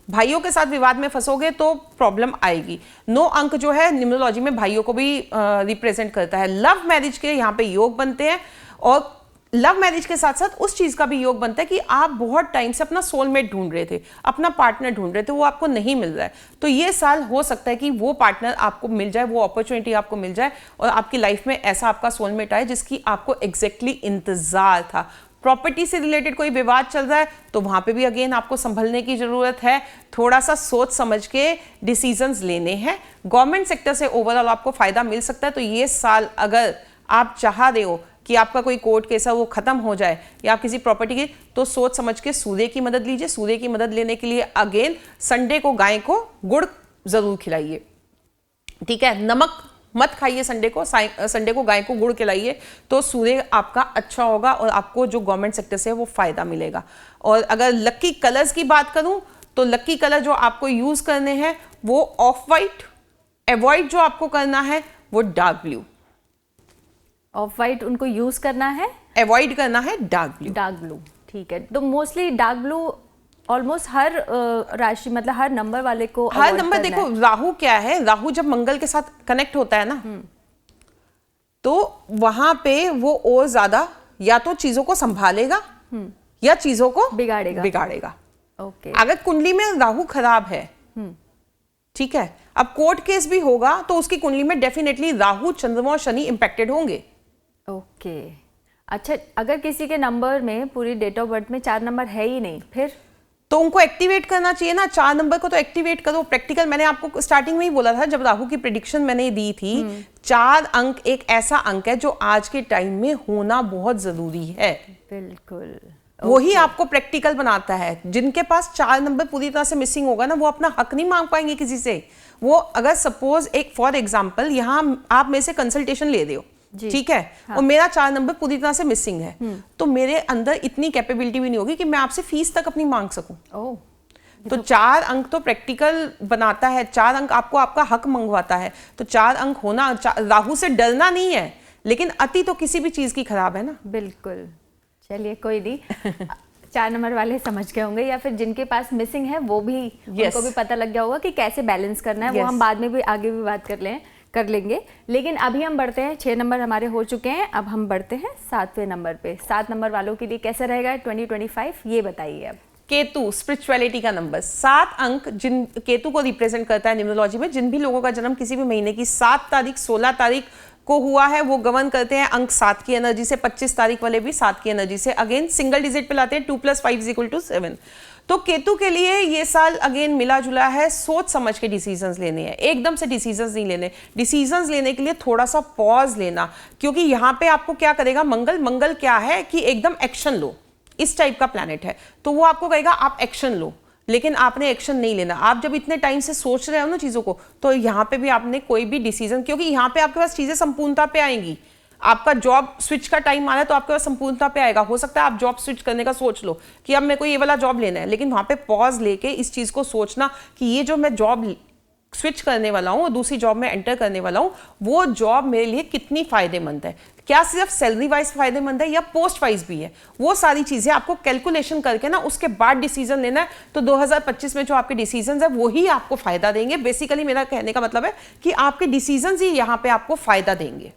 भाइयों के साथ विवाद में फंसोगे तो प्रॉब्लम आएगी। 9 अंक जो है न्यूमरोलॉजी में भाइयों को भी रिप्रेजेंट करता है। लव मैरिज के यहाँ पे योग बनते हैं, और लव मैरिज के साथ साथ उस चीज का भी योग बनता है कि आप बहुत टाइम से अपना सोलमेट ढूंढ रहे थे, अपना पार्टनर ढूंढ रहे थे, वो आपको नहीं मिल रहा है। तो ये साल हो सकता है कि वो पार्टनर आपको मिल जाए, वो अपॉर्चुनिटी आपको मिल जाए और आपकी लाइफ में ऐसा आपका सोलमेट आए जिसकी आपको एग्जैक्टली इंतजार था। प्रॉपर्टी से रिलेटेड कोई विवाद चल रहा है तो वहां पे भी अगेन आपको संभलने की जरूरत है। थोड़ा सा सोच समझ के डिसीजंस लेने हैं। गवर्नमेंट सेक्टर से ओवरऑल आपको फायदा मिल सकता है। तो ये साल अगर आप चाह रहे हो कि आपका कोई कोर्ट केस है वो खत्म हो जाए या आप किसी प्रॉपर्टी की, तो सोच समझ के सूर्य की मदद लीजिए। सूर्य की मदद लेने के लिए अगेन संडे को गाय को गुड़ जरूर खिलाइए, ठीक है। नमक मत खाइए संडे को गाय को गुड़ खिलाइए, तो सूर्य आपका अच्छा होगा और आपको जो गवर्नमेंट सेक्टर से है वो फायदा मिलेगा। और अगर लक्की कलर्स की बात करूं तो लक्की कलर जो आपको यूज करने हैं वो ऑफ वाइट, अवॉइड जो आपको करना है वो डार्क ब्लू। ऑफ वाइट उनको यूज करना है, अवॉइड करना है डार्क ब्लू। डार्क ब्लू, ठीक है। तो मोस्टली डार्क ब्लू ऑलमोस्ट हर राशि मतलब हर नंबर वाले को, हर नंबर, देखो राहु क्या है, राहु जब मंगल के साथ कनेक्ट होता है ना तो वहां पे वो और ज्यादा या तो चीजों को संभालेगा या चीजों को बिगाड़ेगा। ओके। अगर कुंडली में राहु खराब है, ठीक है, अब कोर्ट केस भी होगा तो उसकी कुंडली में डेफिनेटली राहु, चंद्रमा और शनि इंपैक्टेड होंगे। ओके। अच्छा, अगर किसी के नंबर में पूरी डेट ऑफ बर्थ में 4 नंबर है ही नहीं, फिर तो उनको एक्टिवेट करना चाहिए ना, 4 नंबर को तो एक्टिवेट करो। प्रैक्टिकल मैंने आपको स्टार्टिंग में ही बोला था जब राहु की प्रेडिक्शन मैंने दी थी, 4 अंक एक ऐसा अंक है जो आज के टाइम में होना बहुत जरूरी है। बिल्कुल, वही आपको प्रैक्टिकल बनाता है। जिनके पास 4 नंबर पूरी तरह से मिसिंग होगा ना, वो अपना हक नहीं मांग पाएंगे किसी से। वो अगर सपोज एक फॉर एग्जाम्पल यहाँ आप मेरे से कंसल्टेशन ले रहे हो, ठीक है, हाँ। और मेरा 4 नंबर पूरी तरह से मिसिंग है, तो मेरे अंदर इतनी कैपेबिलिटी भी नहीं होगी कि मैं आपसे फीस तक अपनी मांग सकूं। तो 4 अंक तो प्रैक्टिकल बनाता है, 4 अंक आपको आपका हक मंगवाता है। तो 4 अंक होना, राहु से डरना नहीं है, लेकिन अति तो किसी भी चीज की खराब है ना। बिल्कुल, चलिए कोई नहीं। 4 नंबर वाले समझ गए होंगे, या फिर जिनके पास मिसिंग है वो भी उनको भी पता लग गया होगा कि कैसे बैलेंस करना है। वो हम बाद में भी आगे भी बात कर लेंगे। लेकिन अभी हम बढ़ते हैं, 6 नंबर हमारे हो चुके हैं, अब हम बढ़ते हैं 7वें नंबर पे। 7 नंबर वालों के लिए कैसा रहेगा 2025, ये बताइए। अब केतु, स्पिरिचुअलिटी का नंबर, 7 अंक जिन केतु को रिप्रेजेंट करता है न्यूमरोलॉजी में। जिन भी लोगों का जन्म किसी भी महीने की 7 तारीख 16 तारीख को हुआ है, वो गवर्न करते हैं अंक 7 की एनर्जी से। 25 तारीख वाले भी 7 की एनर्जी से। अगेन सिंगल डिजिट पे लाते हैं, 2 + 5 = 7। तो केतु के लिए ये साल अगेन मिला जुला है। सोच समझ के डिसीजंस लेने हैं, एकदम से डिसीजंस नहीं लेने। डिसीजंस लेने के लिए थोड़ा सा पॉज लेना, क्योंकि यहाँ पे आपको क्या करेगा मंगल क्या है कि एकदम एक्शन लो, इस टाइप का प्लैनेट है। तो वो आपको कहेगा आप एक्शन लो, लेकिन आपने एक्शन नहीं लेना। आप जब इतने टाइम से सोच रहे हो ना चीजों को, तो यहाँ पे भी आपने कोई भी डिसीजन, क्योंकि यहाँ पे आपके पास चीजें संपूर्णता पे आएंगी। आपका जॉब स्विच का टाइम आ रहा है तो आपके पास संपूर्णता पे आएगा। हो सकता है आप जॉब स्विच करने का सोच लो कि अब मेरे को ये वाला जॉब लेना है, लेकिन वहां पे पॉज लेके इस चीज को सोचना कि ये जो मैं जॉब स्विच करने वाला हूँ और दूसरी जॉब में एंटर करने वाला हूँ, वो जॉब मेरे लिए कितनी फायदेमंद है। क्या सिर्फ सैलरी वाइज फायदेमंद है या पोस्ट वाइज भी है, वो सारी चीजें आपको कैलकुलेशन करके ना उसके बाद डिसीजन लेना है। तो 2025 में जो आपके डिसीजन है वही आपको फायदा देंगे। बेसिकली मेरा कहने का मतलब है कि आपके डिसीजन ही यहाँ पे आपको फायदा देंगे।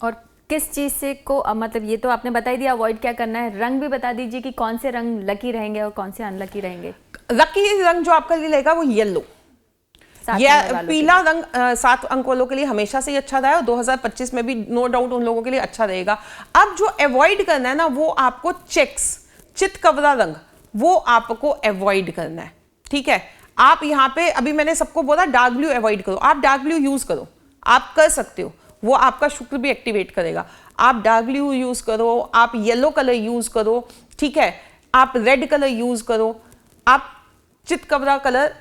और किस चीज से को मतलब ये तो आपने बता ही दिया अवॉइड क्या करना है। रंग भी बता दीजिए कि कौन से रंग लकी रहेंगे और कौन से अनलकी रहेंगे। लकी रंग जो आपका लिए रहेगा वो येलो, यह पीला रंग 7 अंक वालों के लिए हमेशा से ही अच्छा रहा है, और 2025 में भी नो डाउट उन लोगों के लिए अच्छा रहेगा। अब जो अवॉइड करना है ना, वो आपको चेक्स, चितकबरा रंग, वो आपको अवॉइड करना है। ठीक है, आप यहाँ पे अभी मैंने सबको बोला डार्क ब्लू अवॉइड करो, आप डार्क ब्लू यूज करो, आप कर सकते हो, वो आपका शुक्र भी एक्टिवेट करेगा। आप डार्क ब्लू यूज करो, आप येलो कलर यूज करो, ठीक है, आप रेड कलर यूज करो, आप चितकबरा कलर,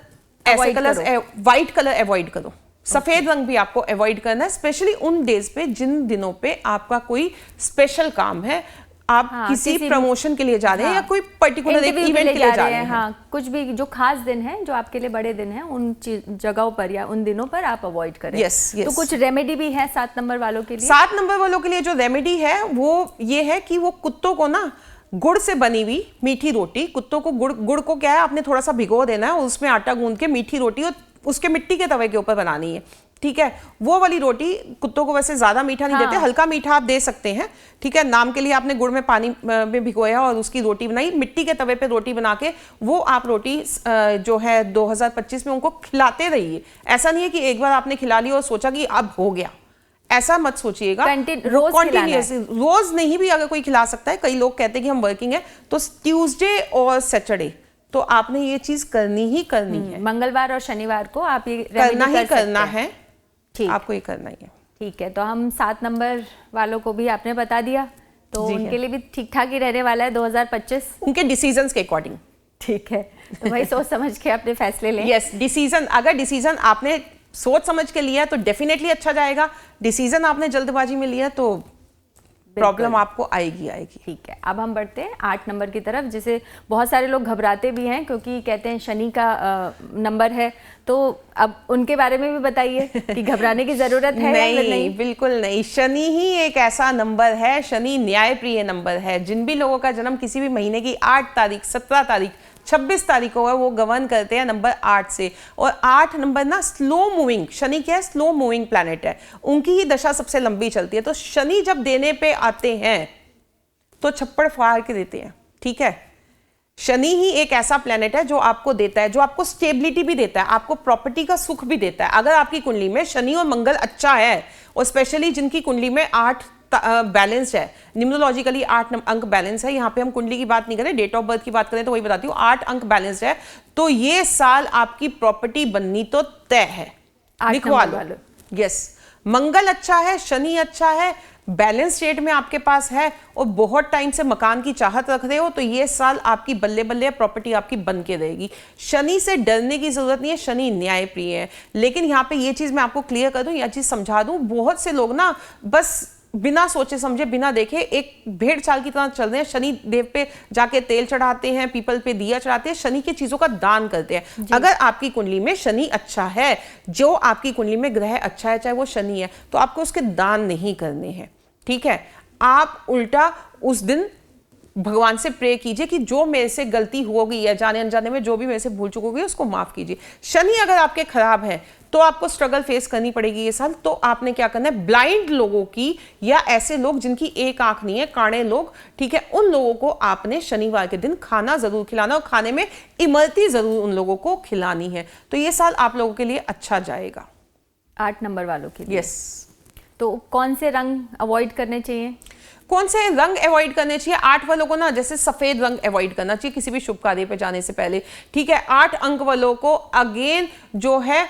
ऐसे कलर, व्हाइट कलर अवॉइड करो। सफेद रंग भी आपको अवॉइड करना है, स्पेशली उन डेज पे जिन दिनों पे आपका कोई स्पेशल काम है, आप किसी प्रमोशन के लिए जा रहे हैं, या कोई पर्टिकुलर इवेंट के लिए जा रहे हैं। हाँ, कुछ भी जो खास दिन है, जो आपके लिए बड़े दिन है, उन जगहों पर या उन दिनों पर आप अवॉइड करें। yes. तो कुछ रेमेडी भी है 7 नंबर वालों के लिए। 7 नंबर वालों के लिए जो रेमेडी है वो ये है कि वो कुत्तों को ना गुड़ से बनी हुई मीठी रोटी, कुत्तों को गुड़ को क्या है आपने थोड़ा सा भिगो देना है, उसमें आटा गूंद के मीठी रोटी और उसके मिट्टी के तवे के ऊपर बनानी है। ठीक है, वो वाली रोटी कुत्तों को वैसे ज्यादा मीठा नहीं देते, हल्का मीठा आप दे सकते हैं। ठीक है, नाम के लिए आपने गुड़ में पानी में भिगोया और उसकी रोटी बनाई, मिट्टी के तवे पे रोटी बना के वो आप रोटी जो है 2025 में उनको खिलाते रहिए। ऐसा नहीं है कि एक बार आपने खिला लिया और सोचा कि अब हो गया, ऐसा मत सोचिएगा। रोज नहीं भी अगर कोई खिला सकता है, कई लोग कहते हैं कि हम वर्किंग है, तो ट्यूसडे और सैटरडे तो आपने ये चीज करनी ही करनी है। मंगलवार और शनिवार को आप ये करना ही करना है, आपको ये करना ही है। ठीक है, तो हम 7 नंबर वालों को भी आपने बता दिया, तो उनके लिए भी ठीक ठाक ही रहने वाला है 2025 उनके डिसीजंस के अकॉर्डिंग। ठीक है, तो भाई सोच समझ के अपने फैसले लें। यस, डिसीजन, अगर डिसीजन आपने सोच समझ के लिया तो डेफिनेटली अच्छा जाएगा। डिसीजन आपने जल्दबाजी में लिया तो प्रॉब्लम आपको आएगी। ठीक है, अब हम बढ़ते हैं 8 नंबर की तरफ, जिसे बहुत सारे लोग घबराते भी हैं क्योंकि कहते हैं शनि का नंबर है। तो अब उनके बारे में भी बताइए कि घबराने की जरूरत है? नहीं, बिल्कुल नहीं। शनि ही एक ऐसा नंबर है, शनि न्यायप्रिय नंबर है। जिन भी लोगों का जन्म किसी भी महीने की 8 तारीख, 17 तारीख, 26 तारीख को है, वो गवर्न करते हैं नंबर 8 से। और 8 नंबर ना स्लो मूविंग, शनि क्या है, स्लो मूविंग प्लैनेट है, उनकी ही दशा सबसे लंबी चलती है। तो शनि जब देने पे आते हैं तो छप्पड़ फाड़ के देते हैं। ठीक है, शनि ही एक ऐसा प्लैनेट है जो आपको देता है, जो आपको स्टेबिलिटी भी देता है, आपको प्रॉपर्टी का सुख भी देता है। अगर आपकी कुंडली में शनि और मंगल अच्छा है, और स्पेशली जिनकी कुंडली में 8 बैलेंस है, न्यूमरोलॉजिकली 8 अंक बैलेंस है। यहाँ पे हम कुंडली की बात नहीं करें, डेट ऑफ बर्थ की बात करें तो वही बताती हूँ, 8 अंक बैलेंस है। तो ये साल आपकी प्रॉपर्टी बननी तो तय है, लिखवा लो। यस, मंगल अच्छा है, शनि अच्छा है, बैलेंस स्टेट में आपके पास है और बहुत टाइम से मकान की चाहत रख रहे हो तो ये साल आपकी बल्ले बल्ले प्रॉपर्टी आपकी बन के रहेगी। शनि से डरने की जरूरत नहीं है, शनि न्याय प्रिय है। लेकिन यहाँ पे ये चीज मैं आपको क्लियर कर दूं, यह चीज समझा दूं, बहुत से लोग ना बस बिना सोचे समझे बिना देखे एक भेड़ चाल की तरह चल रहे हैं। शनि देव पे जाके तेल चढ़ाते हैं, पीपल पे दिया चढ़ाते हैं, शनि की चीजों का दान करते हैं। अगर आपकी कुंडली में शनि अच्छा है, जो आपकी कुंडली में ग्रह अच्छा है, चाहे वो शनि है, तो आपको उसके दान नहीं करने हैं, ठीक है। आप उल्टा उस दिन भगवान से प्रे कीजिए कि जो मेरे से गलती हो गई है, जाने अनजाने में जो भी मेरे से भूल चुक होगी उसको माफ कीजिए। शनि अगर आपके खराब है तो आपको स्ट्रगल फेस करनी पड़ेगी ये साल। तो आपने क्या करना है, ब्लाइंड लोगों की या ऐसे लोग जिनकी एक आंख नहीं है, काणे लोग, ठीक है, उन लोगों को आपने शनिवार के दिन खाना जरूर खिलाना और खाने में इमरती जरूर उन लोगों को खिलानी है। तो ये साल आप लोगों के लिए अच्छा जाएगा। 8 नंबर वालों के लिए यस। तो कौन से रंग अवॉइड करने चाहिए? कौन से रंग अवॉइड करने चाहिए? 8 वालों को ना जैसे सफेद रंग अवॉइड करना चाहिए किसी भी शुभ कार्य पे जाने से पहले, ठीक है। 8 अंक वालों को अगेन जो है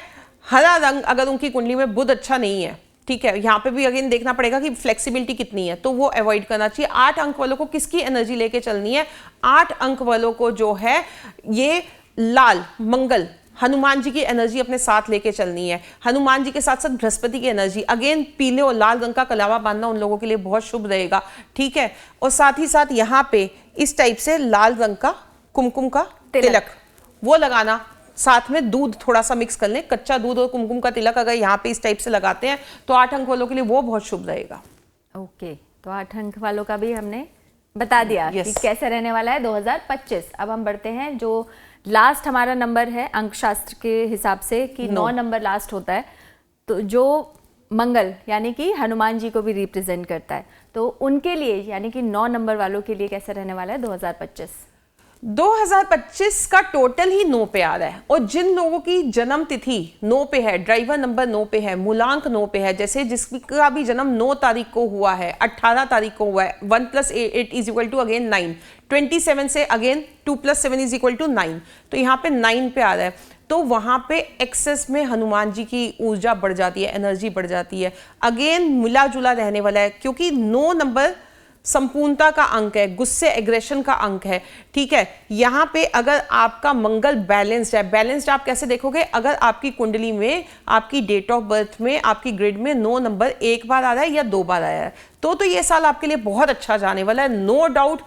हरा रंग, अगर उनकी कुंडली में बुध अच्छा नहीं है, ठीक है, यहाँ पे भी अगेन देखना पड़ेगा कि फ्लेक्सिबिलिटी कितनी है, तो वो अवॉइड करना चाहिए। 8 अंक वालों को किसकी एनर्जी लेके चलनी है? 8 अंक वालों को जो है ये लाल मंगल हनुमान जी की एनर्जी अपने साथ लेके चलनी है। हनुमान जी के साथ साथ बृहस्पति की एनर्जी, अगेन पीले और लाल रंग का कलावा बांधना उन लोगों के लिए बहुत शुभ रहेगा, ठीक है। और साथ ही साथ यहाँ पे इस टाइप से लाल रंग का कुमकुम का तिलक वो लगाना, साथ में दूध थोड़ा सा मिक्स कर लें, कच्चा दूध और कुमकुम का तिलक अगर यहाँ पे इस टाइप से लगाते हैं तो 8 अंक वालों के लिए वो बहुत शुभ रहेगा। ओके, तो 8 अंक वालों का भी हमने बता दिया कि कैसे रहने वाला है 2025। अब हम बढ़ते हैं, जो लास्ट हमारा नंबर है अंक शास्त्र के हिसाब से कि 9 नंबर लास्ट होता है, तो जो मंगल यानी कि हनुमान जी को भी रिप्रेजेंट करता है, तो उनके लिए यानी कि 9 नंबर वालों के लिए कैसे रहने वाला है 2025? 2025 का टोटल ही 9 पे आ रहा है। और जिन लोगों की जन्म तिथि 9 पे है, ड्राइवर नंबर 9 पे है, मूलांक 9 पे है, जैसे जिसका भी जन्म 9 तारीख को हुआ है, 18 तारीख को हुआ है, 1 + 8 = अगेन 9, 27 से अगेन 2 + 7 = 9, तो यहाँ पे 9 पे आ रहा है। तो वहां पे एक्सेस में हनुमान जी की ऊर्जा बढ़ जाती है, एनर्जी बढ़ जाती है, अगेन मिला जुला रहने वाला है, क्योंकि 9 नंबर संपूर्णता का अंक है, गुस्से एग्रेशन का अंक है, ठीक है। यहाँ पे अगर आपका मंगल बैलेंस्ड है, बैलेंस्ड आप कैसे देखोगे? अगर आपकी कुंडली में, आपकी डेट ऑफ बर्थ में, आपकी ग्रिड में 9 नंबर एक बार आ रहा है या 2 बार आया है, तो ये साल आपके लिए बहुत अच्छा जाने वाला है। नो डाउट,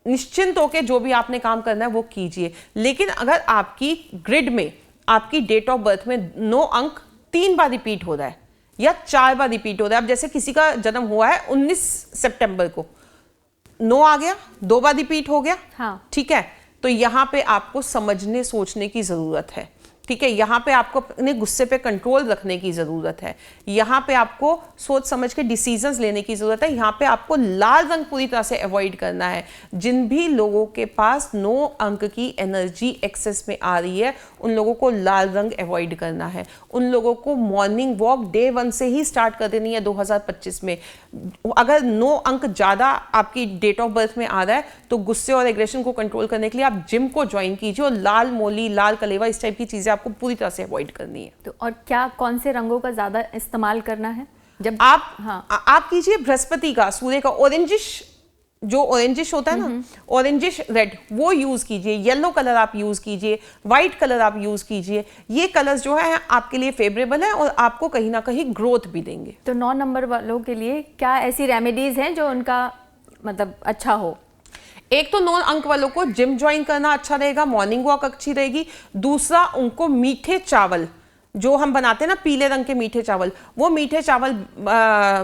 निश्चिंत होकर जो भी आपने काम करना है वो कीजिए। लेकिन अगर आपकी ग्रिड में, आपकी डेट ऑफ बर्थ में 9 अंक 3 बार रिपीट हो रहा है या 4 बार रिपीट हो रहा है, अब जैसे किसी का जन्म हुआ है 19 सितंबर को, 9 आ गया, 2 बार रिपीट हो गया, हाँ, ठीक है, तो यहाँ पे आपको समझने सोचने की जरूरत है, ठीक है। यहाँ पे आपको अपने गुस्से पे कंट्रोल रखने की जरूरत है, यहाँ पे आपको सोच समझ के डिसीजंस लेने की जरूरत है, यहाँ पे आपको लाल रंग पूरी तरह से अवॉइड करना है। जिन भी लोगों के पास 9 अंक की एनर्जी एक्सेस में आ रही है उन लोगों को लाल रंग अवॉइड करना है। उन लोगों को मॉर्निंग वॉक डे 1 से ही स्टार्ट कर देनी है 2025 में। अगर 9 अंक ज़्यादा आपकी डेट ऑफ बर्थ में आ रहा है तो गुस्से और एग्रेशन को कंट्रोल करने के लिए आप जिम को ज्वाइन कीजिए और लाल मोली, लाल कलेवा, इस टाइप की चीज़ें आपको पूरी तरह से अवॉइड करनी है। तो और क्या, कौन से रंगों का ज्यादा इस्तेमाल करना है? जब आप, हाँ, आप कीजिए बृहस्पति का, सूर्य का ऑरेंजिश, जो ऑरेंजिश होता है ना, ऑरेंजिश रेड, वो यूज कीजिए। येलो कलर आप यूज कीजिए, व्हाइट कलर आप यूज कीजिए। ये कलर्स जो है आपके लिए फेवरेबल है और आपको कहीं ना कहीं ग्रोथ भी देंगे। तो 9 नंबर वालों के लिए क्या ऐसी रेमेडीज हैं जो उनका मतलब अच्छा हो? एक तो 9 अंक वालों को जिम ज्वाइन करना अच्छा रहेगा, मॉर्निंग वॉक अच्छी रहेगी। दूसरा, उनको मीठे चावल जो हम बनाते हैं ना, पीले रंग के मीठे चावल, वो मीठे चावल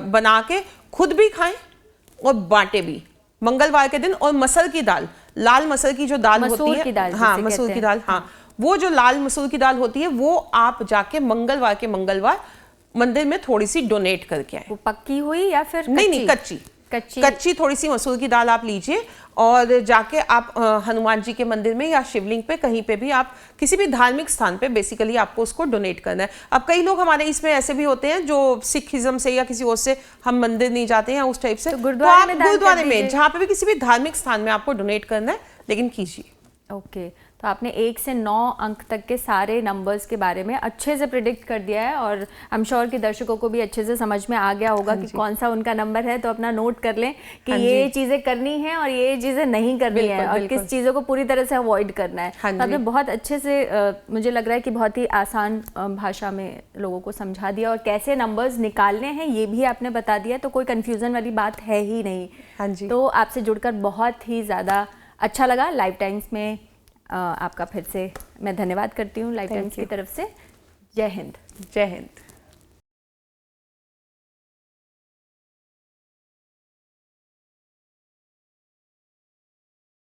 बना के खुद भी खाएं और बांटे भी मंगलवार के दिन। और मसूर की दाल, लाल मसूर की जो दाल होती है, हाँ मसूर की दाल, हाँ वो जो लाल मसूर की दाल होती है वो आप जाके मंगलवार के मंगलवार मंदिर में थोड़ी सी डोनेट करके आए। वो पक्की हुई या फिर नहीं, कच्ची, कच्ची थोड़ी सी मसूर की दाल आप लीजिए और जाके आप हनुमान जी के मंदिर में या शिवलिंग पे कहीं पे भी आप किसी भी धार्मिक स्थान पे बेसिकली आपको उसको डोनेट करना है। अब कई लोग हमारे इसमें ऐसे भी होते हैं जो सिखिज्म से या किसी और से हम मंदिर नहीं जाते हैं उस टाइप से, तो गुरुद्वारे में जहाँ पे भी किसी भी धार्मिक स्थान में आपको डोनेट करना है, लेकिन कीजिए। ओके, तो आपने 1 से 9 अंक तक के सारे नंबर्स के बारे में अच्छे से प्रिडिक्ट कर दिया है और आई एम श्योर कि दर्शकों को भी अच्छे से समझ में आ गया होगा कि कौन सा उनका नंबर है। तो अपना नोट कर लें कि ये चीज़ें करनी है और ये चीज़ें नहीं करनी है और किस चीज़ों को पूरी तरह से अवॉइड करना है। तो आपने बहुत अच्छे से मुझे लग रहा है कि बहुत ही आसान भाषा में लोगों को समझा दिया और कैसे नंबर्स निकालने हैं ये भी आपने बता दिया, तो कोई कन्फ्यूज़न वाली बात है ही नहीं। हाँ जी, तो आपसे जुड़कर बहुत ही ज़्यादा अच्छा लगा। लाइफ टाइम्स में आपका फिर से मैं धन्यवाद करती हूँ लाइफ टाइम्स की तरफ से। जय हिंद। जय हिंद।